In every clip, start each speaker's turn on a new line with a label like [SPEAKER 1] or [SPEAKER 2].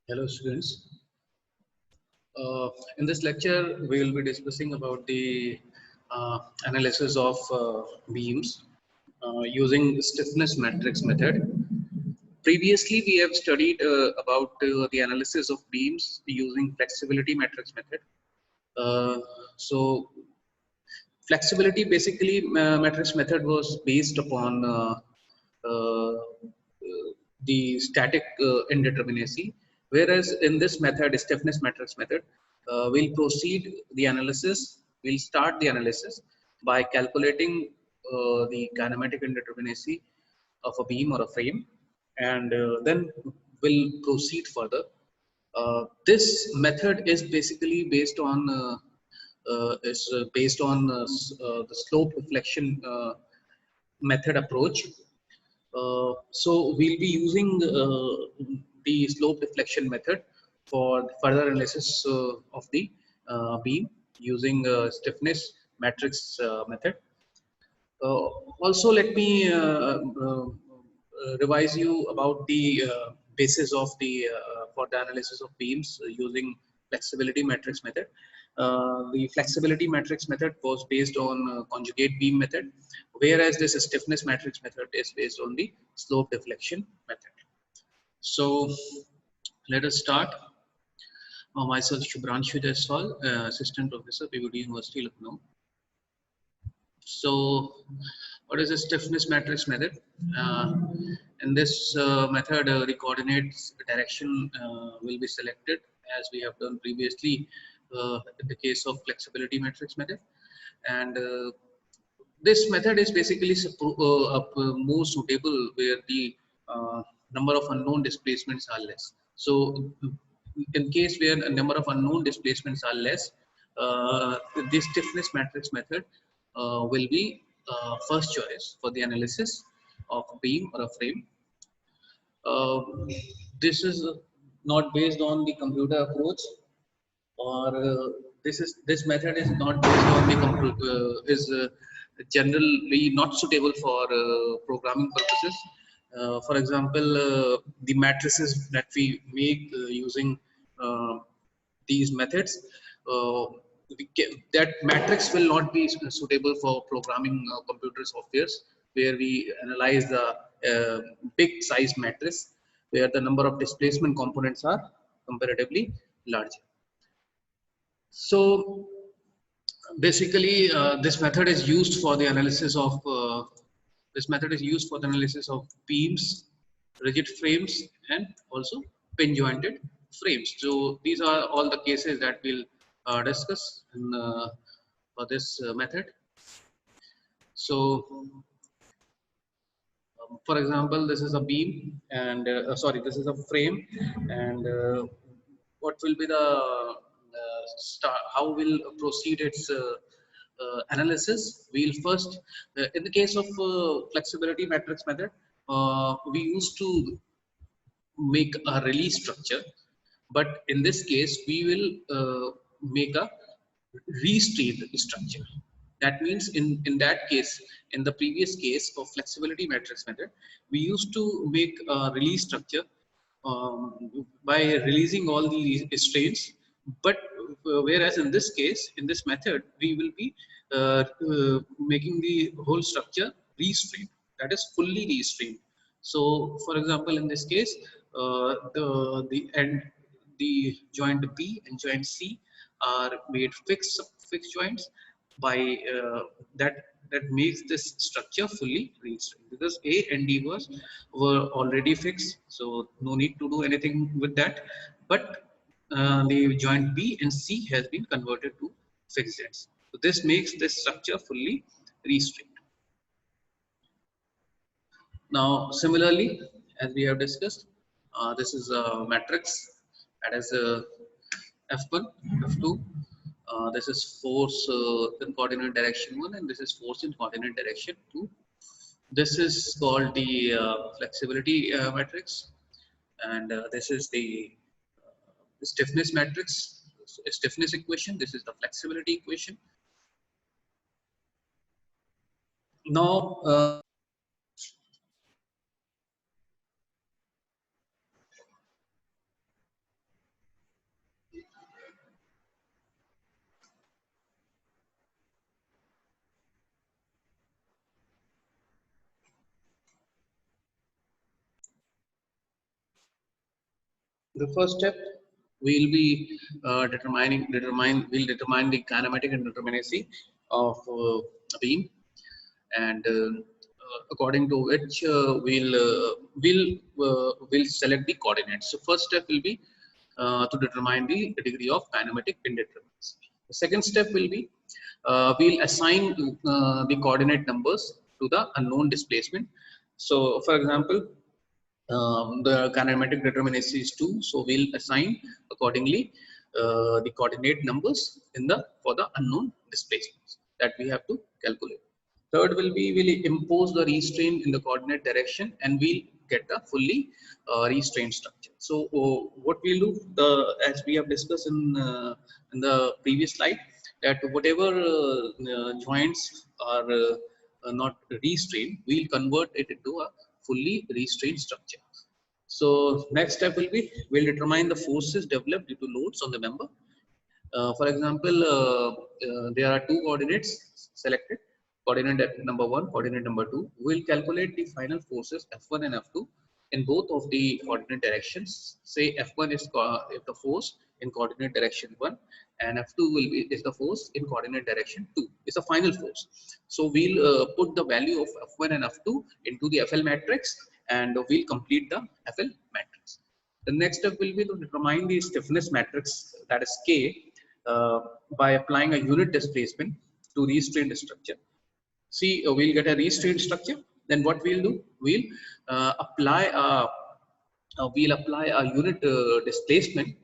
[SPEAKER 1] Hello students. In this lecture, we will be discussing about the analysis of beams using stiffness matrix method. Previously, we have studied about the analysis of beams using flexibility matrix method. So, flexibility basically matrix method was based upon uh, the static indeterminacy, whereas in this method, stiffness matrix method, we'll proceed the analysis, we'll start the analysis by calculating the kinematic indeterminacy of a beam or a frame, and then we'll proceed further. This method is basically based on the slope deflection method approach. So we'll be using the slope deflection method for further analysis of the beam using stiffness matrix method. Uh, Also, let me revise you about the basis of the for the analysis of beams using flexibility matrix method. The flexibility matrix method was based on conjugate beam method, whereas this stiffness matrix method is based on the slope deflection method. So let us start. Myself Shubhranshu Jaiswal, Assistant Professor, PVD University, Lucknow. So, what is a stiffness matrix method? In this method, the coordinates direction will be selected as we have done previously in the case of flexibility matrix method. And this method is basically more suitable where the number of unknown displacements are less. So, in case where a number of unknown displacements are less, this stiffness matrix method will be first choice for the analysis of a beam or a frame. Uh, this is not based on the computer approach, or this method is not based on the computer is generally not suitable for programming purposes. For example, the matrices that we make using uh, these methods, uh, that matrix will not be suitable for programming computer softwares where we analyze the big size matrix where the number of displacement components are comparatively larger. So basically, this method is used for the analysis of beams, rigid frames, and also pin jointed frames. So these are all the cases that we'll discuss for this method. So, for example, this is a beam, and this is a frame, and what will be the how will proceed its analysis. We'll first, in the case of flexibility matrix method, we used to make a release structure, but in this case we will make a restrained structure. That means in that case, in the previous case of flexibility matrix method, we used to make a release structure by releasing all the strains, but whereas in this case, in this method, we will be making the whole structure restrained, that is fully restrained. So, for example, in this case, the joint B and joint C are made fixed joints by that makes this structure fully restrained, because A and D were already fixed, so no need to do anything with that. But the joint B and C has been converted to fixed ends. So this makes this structure fully restrained. Now, similarly, as we have discussed, this is a matrix that is F1, F2. This is force in coordinate direction 1, and this is force in coordinate direction 2. This is called the flexibility matrix, and this is the stiffness matrix, stiffness equation. This is the flexibility equation. Now, The first step we'll be we'll determine the kinematic indeterminacy of a beam, and according to which we'll select the coordinates. So first step will be to determine the degree of kinematic indeterminacy. The second step will be we'll assign the coordinate numbers to the unknown displacement. So for example, the kinematic determinacy is 2, so we'll assign accordingly the coordinate numbers in the for the unknown displacements that we have to calculate. Third will be we'll impose the restraint in the coordinate direction, and we'll get a fully restrained structure. So what we'll do, as we have discussed in the previous slide, that whatever joints are not restrained, we'll convert it into a fully restrained structure. So next step will be we'll determine the forces developed due to loads on the member. For example, there are two coordinates selected, coordinate number 1, coordinate number 2. We'll calculate the final forces F1 and F2 in both of the coordinate directions. Say F1 is the force in coordinate direction 1, and F2 is the force in coordinate direction 2. It's a final force. So we'll put the value of F1 and F2 into the FL matrix, and we'll complete the FL matrix. The next step will be to determine the stiffness matrix, that is K, by applying a unit displacement to restrain the structure. See, we'll get a restrained structure. Then what we'll do? Apply a unit displacement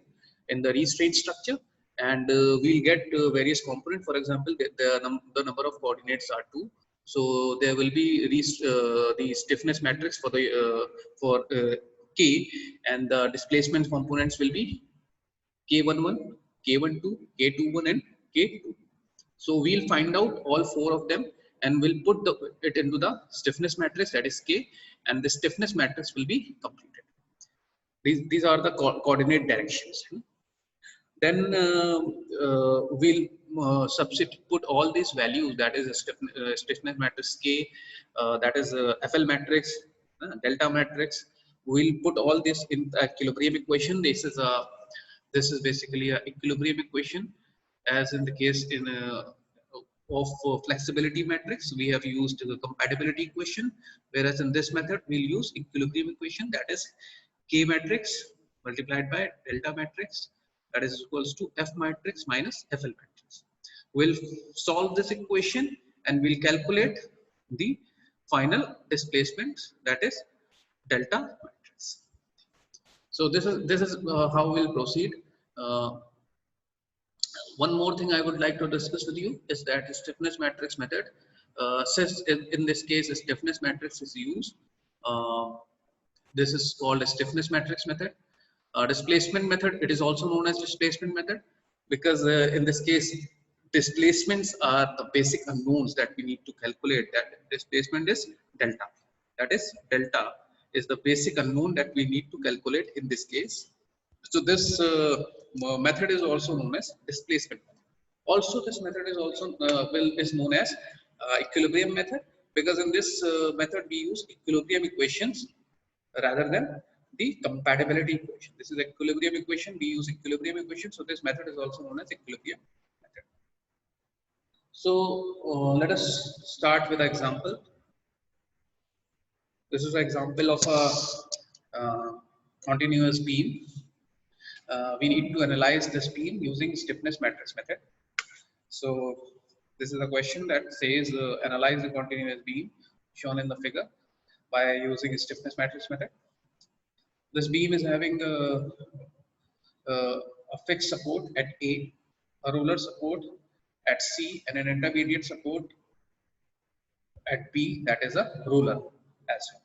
[SPEAKER 1] in the restrained structure, and we'll get various components. For example, the number of coordinates are 2. So there will be the stiffness matrix for the K, and the displacement components will be K11, K12, K21, and K2. So we'll find out all 4 of them, and we'll put it into the stiffness matrix, that is K, and the stiffness matrix will be completed. These are the coordinate directions. Then we'll put all these values, that is a stiffness matrix K, that is FL matrix, delta matrix. We'll put all this in a equilibrium equation. This is basically an equilibrium equation, as in the case of flexibility matrix, we have used the compatibility equation, whereas in this method we'll use equilibrium equation, that is K matrix multiplied by delta matrix, that is equals to F matrix minus FL matrix. We'll solve this equation and we'll calculate the final displacement, that is delta matrix. So this is how we'll proceed. One more thing I would like to discuss with you is that the stiffness matrix method. Since in this case a stiffness matrix is used, this is called a stiffness matrix method. Displacement method, it is also known as displacement method, because in this case displacements are the basic unknowns that we need to calculate. That displacement is delta, that is delta is the basic unknown that we need to calculate in this case. So this method is also known as displacement method. Also, this method is also is known as equilibrium method, because in this method we use equilibrium equations rather than the compatibility equation. This is equilibrium equation. We use equilibrium equation, so this method is also known as equilibrium method. So let us start with an example. This is an example of a continuous beam. We need to analyze this beam using stiffness matrix method. So this is a question that says analyze the continuous beam shown in the figure by using stiffness matrix method. This beam is having a fixed support at A, a roller support at C, and an intermediate support at B, that is a roller as well.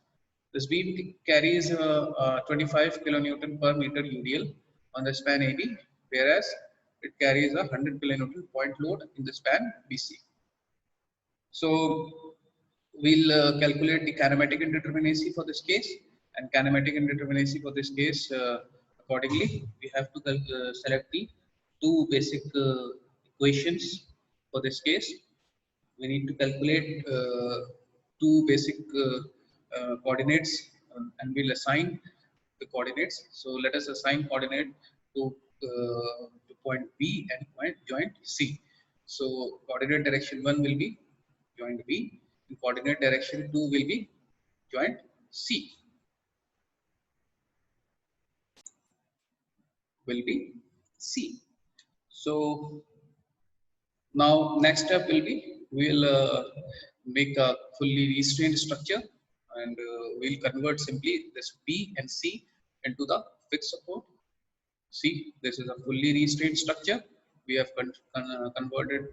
[SPEAKER 1] This beam carries 25 kilonewton per meter UDL on the span AB, whereas it carries a 100 kilonewton point load in the span BC. So we'll calculate the kinematic indeterminacy for this case, and kinematic indeterminacy for this case, accordingly we have to select the two basic equations for this case. We need to calculate two basic coordinates, and we'll assign the coordinates. So let us assign coordinate to point B and point joint C. So coordinate direction 1 will be joint B, and coordinate direction 2 will be joint C. Will be C. So now next step will be we'll make a fully restrained structure, and we'll convert simply this B and C into the fixed support. See, this is a fully restrained structure. We have converted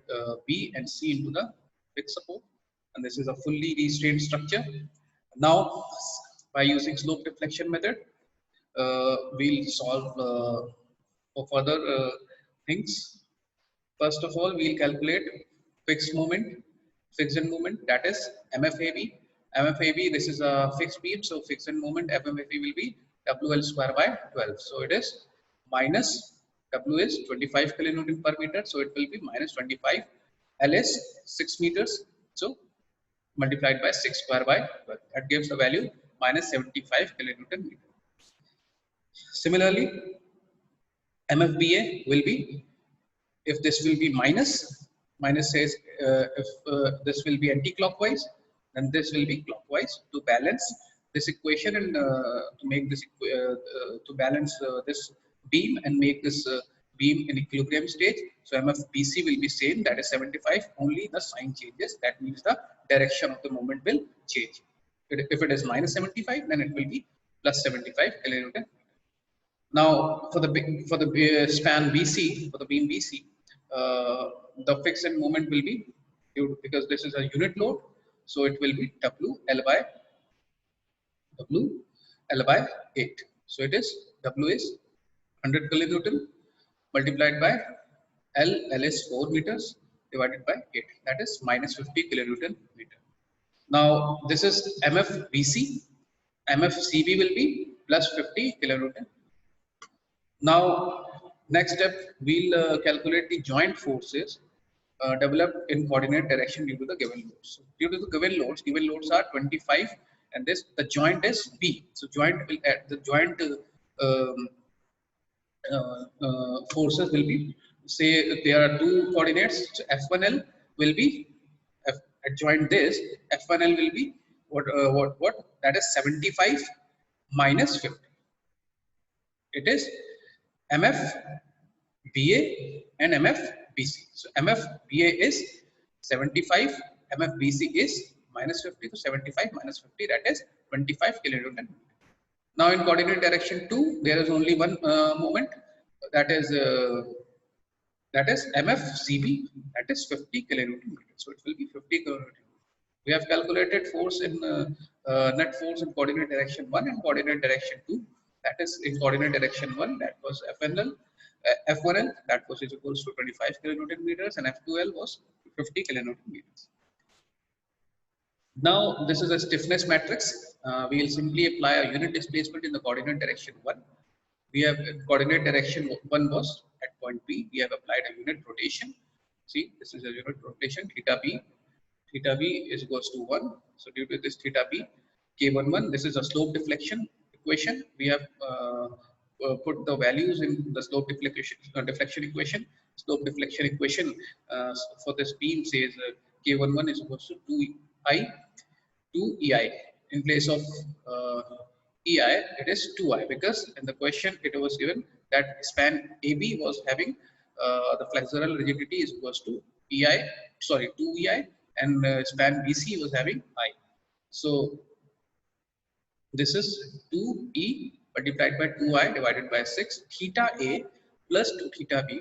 [SPEAKER 1] B and C into the fixed support, and this is a fully restrained structure. Now, by using slope deflection method, we'll solve for further things. First of all, we'll calculate fixed moment, fixed end moment, that is MFAB. MFAB, this is a fixed beam, so fixed end moment MFAB will be WL square by 12. So it is minus W is 25 kilonewton per meter, so it will be minus 25. L is 6 meters, so multiplied by 6 square by 12. That gives the value minus 75 kilonewton meter. Similarly, MFBA will be, if this will be minus says if this will be anti-clockwise, then this will be clockwise to balance this equation, and to make this to balance this beam and make this beam in equilibrium state. So MFBC will be same, that is 75, only the sign changes. That means the direction of the moment will change. If it is minus 75, then it will be plus 75 kilonewton. Now for the span BC, for the beam BC, the fixed end moment will be, because this is a unit load, so it will be W L by 8. So it is W is 100 kilonewton multiplied by L is 4 meters divided by 8, that is minus 50 kilonewton meter. Now this is MFBC, MFCB will be plus 50 kilonewton. Now next step, we'll calculate the joint forces developed in coordinate direction due to the given loads. So due to the given loads are 25, and the joint is B. So the joint forces will be, say there are two coordinates. So F1L will be adjoint this. F1L will be what? That is 75 minus 50. It is MFBA and MFBC. So MFBA is 75, MFBC is minus 50. So 75 minus 50, that is 25 kilonewton. Now in coordinate direction 2, there is only one moment, that is MFCB, that is 50 kilonewton. So it will be 50 kilonewton. We have calculated force in net force in coordinate direction 1 and coordinate direction 2. That is in coordinate direction 1, that was F1L, that was equals to 25 kilonewton meters, and F2L was 50 kilonewton meters. Now this is a stiffness matrix. We will simply apply a unit displacement in the coordinate direction 1. We have coordinate direction 1 was at point B. We have applied a unit rotation. See, this is a unit rotation, theta B. Theta B is equals to 1. So due to this theta B, K11, this is a slope deflection equation. We have put the values in the slope deflection equation. Slope deflection equation for this beam says K11 is equals to 2I to EI. In place of EI, it is 2I, because in the question it was given that span AB was having the flexural rigidity is equals to 2EI, and span BC was having I. So this is 2E multiplied by 2I divided by 6, theta A plus 2 theta B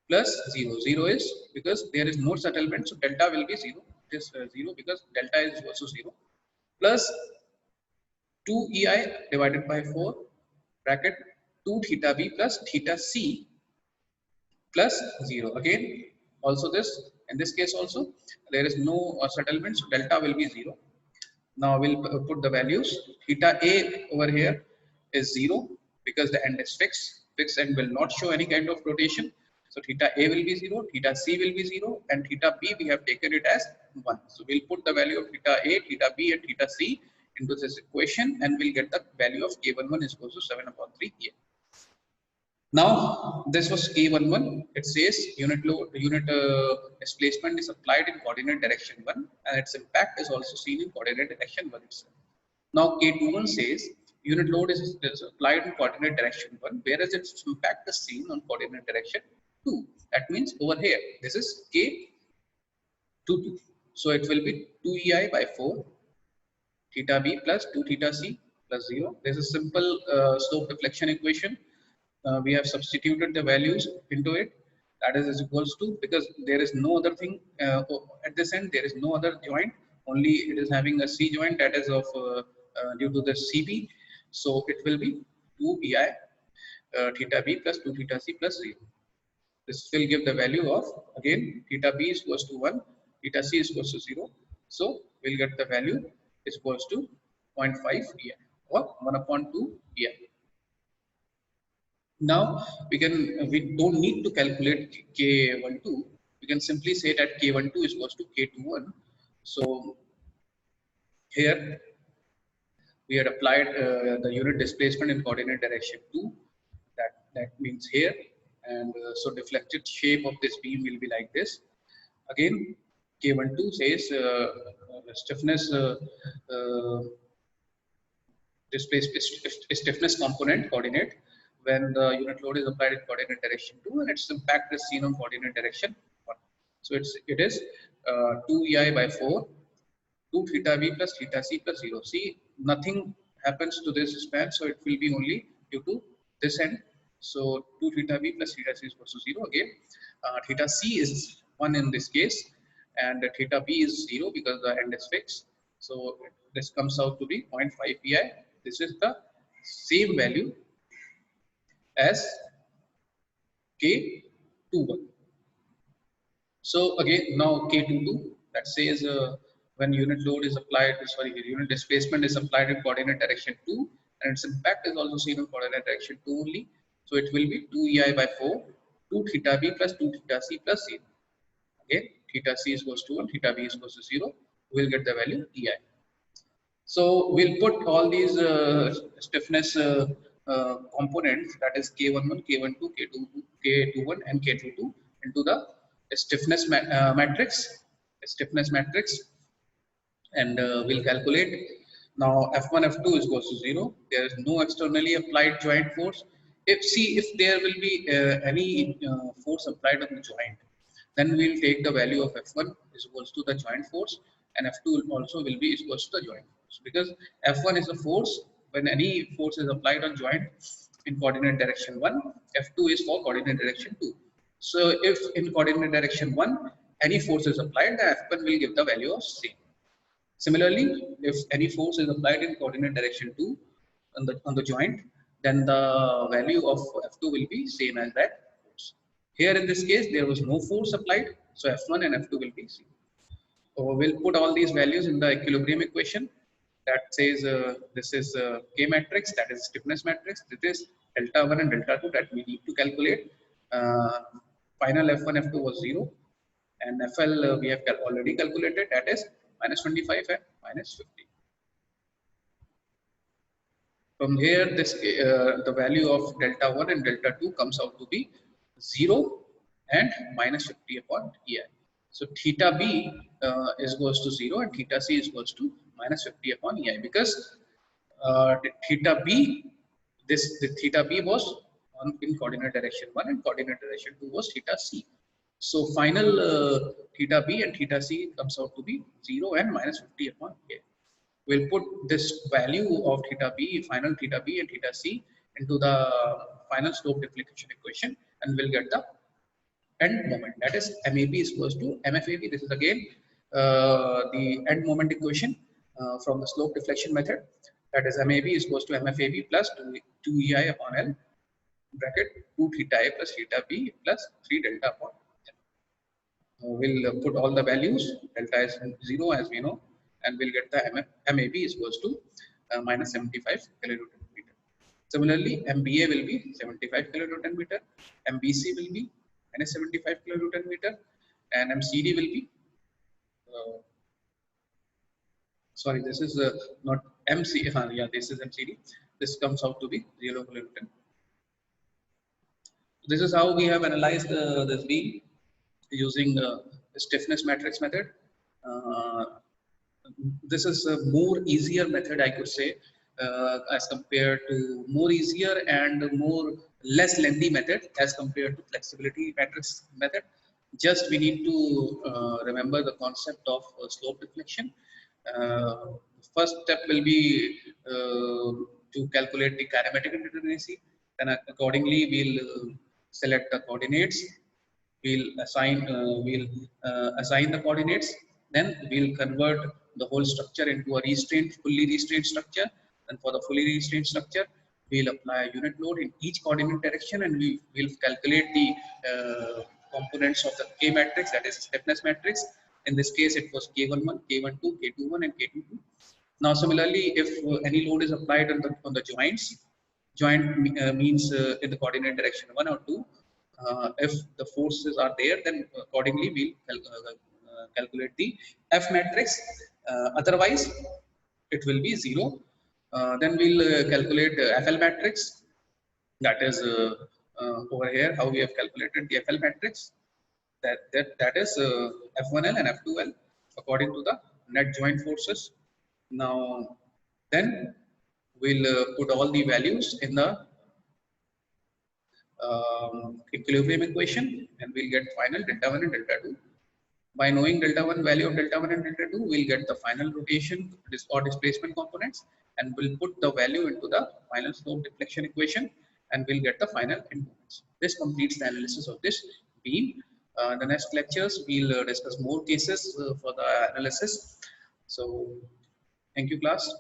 [SPEAKER 1] plus 0. 0 is because there is no settlement, so delta will be 0. It is 0 because delta is also 0, plus 2EI divided by 4 bracket 2 theta B plus theta C plus 0. Again, also this, in this case also, there is no settlement, so delta will be 0. Now we'll put the values. Theta A over here is 0 because the end is fixed. Fixed end will not show any kind of rotation. So theta A will be 0, theta C will be 0, and theta B we have taken it as 1. So we'll put the value of theta A, theta B, and theta C into this equation, and we'll get the value of K11 is equal to 7 upon 3 EI. Now this was K11. It says unit displacement is applied in coordinate direction 1, and its impact is also seen in coordinate direction 1 itself. Now K21 says unit load is applied in coordinate direction 1, whereas its impact is seen on coordinate direction 2. That means over here this is K22. So it will be 2 EI by 4 theta B plus 2 theta C plus 0. This is simple slope deflection equation. We have substituted the values into it. That is equals to, because there is no other thing at this end, there is no other joint, only it is having a C joint, that is of due to the CB. So it will be 2 EI theta B plus 2 theta C plus 0. This will give the value of, again, theta B is equals to 1, theta C is equals to 0. So we'll get the value is equals to 0.5 EI or 1 upon 2 EI. Now we don't need to calculate K12. We can simply say that K12 is equals to K21. So here we had applied the unit displacement in coordinate direction 2. That means here, and so deflected shape of this beam will be like this. Again, K12 says stiffness stiffness component coordinate when the unit load is applied in coordinate direction 2, and its impact is seen on coordinate direction 1. So it is 2 EI by 4, 2 theta B plus theta C plus 0. See, nothing happens to this span, so it will be only due to this end. So 2 theta B plus theta C is equal to 0. Again, theta C is 1 in this case, and theta B is 0 because the end is fixed. So this comes out to be 0.5 pi. This is the same value as K21. So again, now K22, that says when unit load is applied, unit displacement is applied in coordinate direction 2, and its impact is also seen in coordinate direction 2 only. So it will be 2 EI by 4, 2 theta B plus 2 theta C plus 0. Again, theta C is equals to 1, theta B is equals to 0. We'll get the value EI. So we'll put all these stiffness components, that is K11, K12, K21, and K22 into the stiffness matrix, and we'll calculate. Now F1, F2 is equals to 0. There is no externally applied joint force. If there will be any force applied on the joint, then we'll take the value of F1 is equals to the joint force, and F2 also will be equals to the joint force, because F1 is a force when any force is applied on joint in coordinate direction 1, F2 is for coordinate direction 2. So if in coordinate direction 1 any force is applied, the F1 will give the value of same. Similarly, if any force is applied in coordinate direction 2 on the joint, then the value of F2 will be same as that force. Here in this case, there was no force applied, so F1 and F2 will be same. So we'll put all these values in the equilibrium equation. That says this is K matrix, that is stiffness matrix. This is delta 1 and delta 2 that we need to calculate. Final F1, F2 was 0, and FL we have already calculated, that is minus 25 and minus 50. From here, this the value of delta 1 and delta 2 comes out to be 0 and minus 50 upon EI. So theta B is equals to 0 and theta C is equals to minus 50 upon EI, because theta B, the theta B was in coordinate direction 1 and coordinate direction 2 was theta C. So final theta B and theta C comes out to be 0 and minus 50 upon EI. We'll put this value of theta B, final theta B and theta C into the final slope deflection equation, and we'll get the end moment, that is MAB is equals to MFAB. This is again the end moment equation from the slope deflection method, that is MAB is equals to MFAB plus 2 EI upon L bracket 2 theta A plus theta B plus 3 delta upon L. We'll put all the values, delta is 0 as we know, and we'll get the MAB is equals to minus 75 kilonewton meter. Similarly, MBA will be 75 kilonewton meter, MBC will be minus 75 kilonewton meter, and MCD will be sorry, this is not MC, yeah, this is MCD. This comes out to be 0.10. This is how we have analyzed this beam using stiffness matrix method. Uh, this is a more easier method, I could say, as compared to more easier and more less lengthy method as compared to flexibility matrix method. Just we need to remember the concept of slope deflection. First step will be to calculate the kinematic indeterminacy. Then accordingly we'll select the coordinates. We'll assign the coordinates. Then we'll convert the whole structure into a fully restrained structure. And for the fully restrained structure, we'll apply a unit load in each coordinate direction, and we will calculate the components of the K matrix, that is stiffness matrix. In this case, it was K11, K12, K21, and K22. Now, similarly, if any load is applied on the joints, means in the coordinate direction 1 or 2. If the forces are there, then accordingly we'll calculate the F matrix. Otherwise, it will be 0. Then we'll calculate FL matrix. That is over here how we have calculated the FL matrix. That is F1L and F2L according to the net joint forces. Now, then we'll put all the values in the equilibrium equation, and we'll get final delta 1 and delta 2. By knowing delta 1 value of delta 1 and delta 2, we'll get the final rotation or displacement components, and we'll put the value into the final slope deflection equation, and we'll get the final endpoints. This completes the analysis of this beam. The next lectures, we'll discuss more cases for the analysis. So, thank you, class.